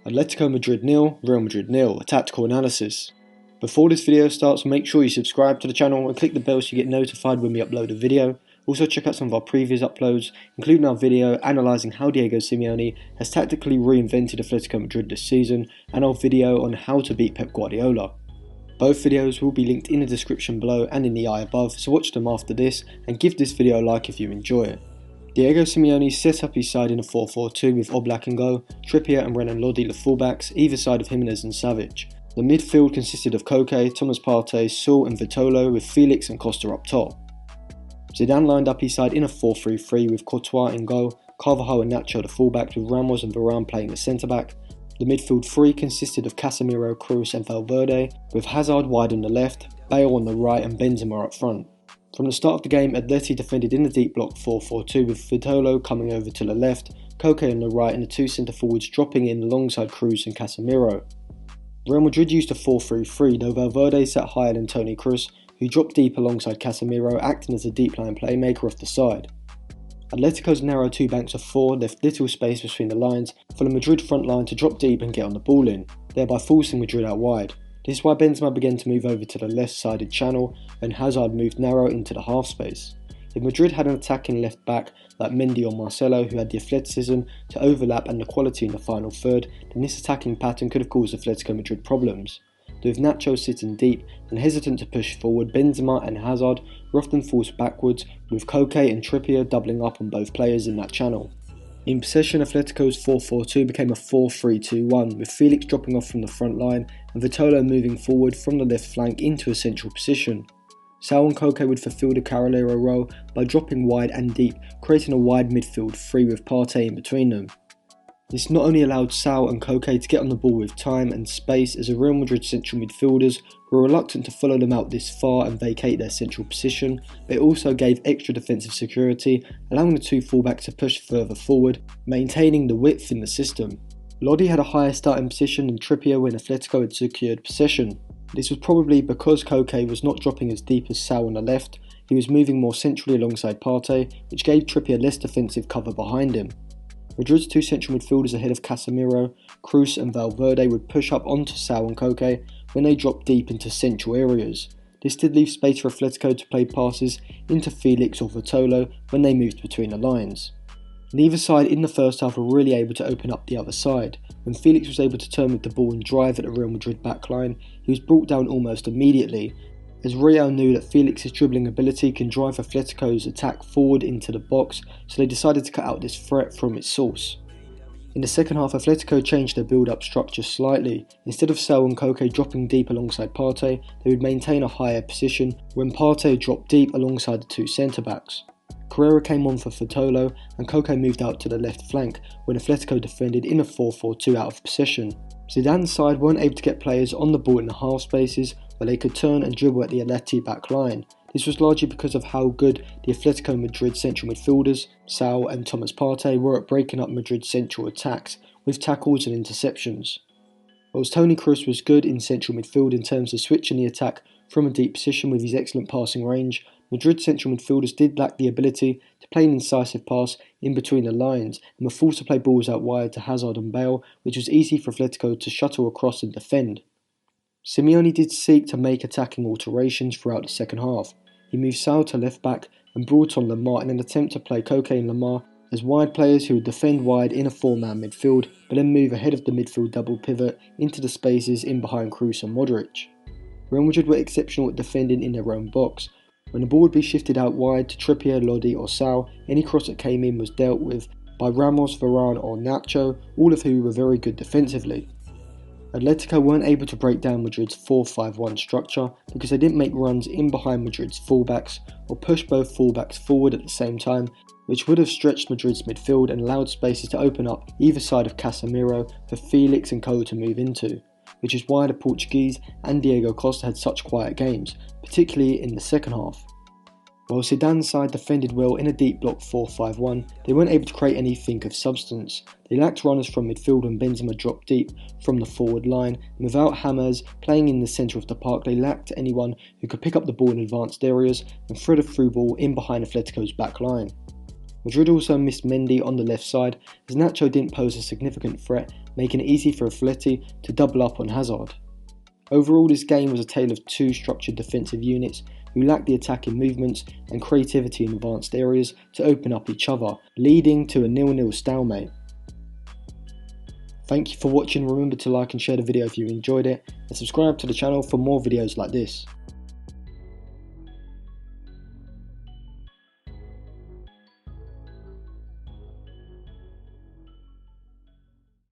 Atletico Madrid 0, Real Madrid 0, a tactical analysis. Before this video starts, make sure you subscribe to the channel and click the bell so you get notified when we upload a video. Also check out some of our previous uploads, including our video analysing how Diego Simeone has tactically reinvented Atletico Madrid this season, and our video on how to beat Pep Guardiola. Both videos will be linked in the description below and in the eye above, so watch them after this and give this video a like if you enjoy it. Diego Simeone set up his side in a 4-4-2 with Oblak in goal, Trippier and Renan Lodi the fullbacks, either side of Jimenez and Savic. The midfield consisted of Koke, Thomas Partey, Saul and Vitolo, with Felix and Costa up top. Zidane lined up his side in a 4-3-3 with Courtois in goal, Carvajal and Nacho the fullbacks, with Ramos and Varane playing the centre-back. The midfield three consisted of Casemiro, Kroos and Valverde, with Hazard wide on the left, Bale on the right and Benzema up front. From the start of the game, Atleti defended in the deep block 4-4-2 with Vitolo coming over to the left, Koke on the right and the two centre forwards dropping in alongside Kroos and Casemiro. Real Madrid used a 4-3-3, though Valverde sat higher than Toni Kroos, who dropped deep alongside Casemiro, acting as a deep line playmaker off the side. Atletico's narrow two banks of four left little space between the lines for the Madrid front line to drop deep and get on the ball in, thereby forcing Madrid out wide. This is why Benzema began to move over to the left-sided channel and Hazard moved narrow into the half space. If Madrid had an attacking left back like Mendy or Marcelo who had the athleticism to overlap and the quality in the final third, then this attacking pattern could have caused Atletico Madrid problems. Though with Nacho sitting deep and hesitant to push forward, Benzema and Hazard were often forced backwards, with Koke and Trippier doubling up on both players in that channel. In possession, Atletico's 4-4-2 became a 4-3-2-1, with Felix dropping off from the front line and Vitolo moving forward from the left flank into a central position. Saul and Koke would fulfill the Carrilero role by dropping wide and deep, creating a wide midfield three with Partey in between them. This not only allowed Saul and Koke to get on the ball with time and space, as the Real Madrid central midfielders were reluctant to follow them out this far and vacate their central position, but it also gave extra defensive security, allowing the two fullbacks to push further forward, maintaining the width in the system. Lodi had a higher starting position than Trippier when Atletico had secured possession. This was probably because Koke was not dropping as deep as Saul on the left, he was moving more centrally alongside Partey, which gave Trippier less defensive cover behind him. Madrid's two central midfielders ahead of Casemiro, Kroos and Valverde would push up onto Saul and Koke when they dropped deep into central areas. This did leave space for Atletico to play passes into Felix or Vitolo when they moved between the lines. Neither side in the first half were really able to open up the other side. When Felix was able to turn with the ball and drive at the Real Madrid backline, he was brought down almost immediately, as Real knew that Felix's dribbling ability can drive Atletico's attack forward into the box, so they decided to cut out this threat from its source. In the second half, Atletico changed their build-up structure slightly. Instead of Saul and Koke dropping deep alongside Partey, they would maintain a higher position when Partey dropped deep alongside the two centre-backs. Carrera came on for Vitolo and Koke moved out to the left flank when Atletico defended in a 4-4-2 out of possession. Zidane's side weren't able to get players on the ball in the half spaces where they could turn and dribble at the Atleti back line. This was largely because of how good the Atletico Madrid central midfielders, Saul and Thomas Partey, were at breaking up Madrid's central attacks with tackles and interceptions. Whilst Toni Kroos was good in central midfield in terms of switching the attack from a deep position with his excellent passing range, Madrid's central midfielders did lack the ability to play an incisive pass in between the lines and were forced to play balls out wide to Hazard and Bale, which was easy for Atletico to shuttle across and defend. Simeone did seek to make attacking alterations throughout the second half. He moved Saul to left back and brought on Lemar in an attempt to play Koke and Lemar as wide players who would defend wide in a four-man midfield, but then move ahead of the midfield double pivot into the spaces in behind Kroos and Modric. Real Madrid were exceptional at defending in their own box. When the ball would be shifted out wide to Trippier, Lodi or Saul, any cross that came in was dealt with by Ramos, Varane or Nacho, all of who were very good defensively. Atletico weren't able to break down Madrid's 4-5-1 structure because they didn't make runs in behind Madrid's fullbacks or push both fullbacks forward at the same time, which would have stretched Madrid's midfield and allowed spaces to open up either side of Casemiro for Felix and Koke to move into, which is why the Portuguese and Diego Costa had such quiet games, particularly in the second half. While Zidane's side defended well in a deep block 4-5-1, they weren't able to create anything of substance. They lacked runners from midfield when Benzema dropped deep from the forward line, and without James playing in the centre of the park, they lacked anyone who could pick up the ball in advanced areas and thread a through ball in behind Atletico's back line. Madrid also missed Mendy on the left side, as Nacho didn't pose a significant threat making it easy for Atleti to double up on Hazard. Overall, this game was a tale of two structured defensive units who lacked the attacking movements and creativity in advanced areas to open up each other, leading to a 0-0 stalemate. Thank you for watching. Remember to like and share the video if you enjoyed it, and subscribe to the channel for more videos like this.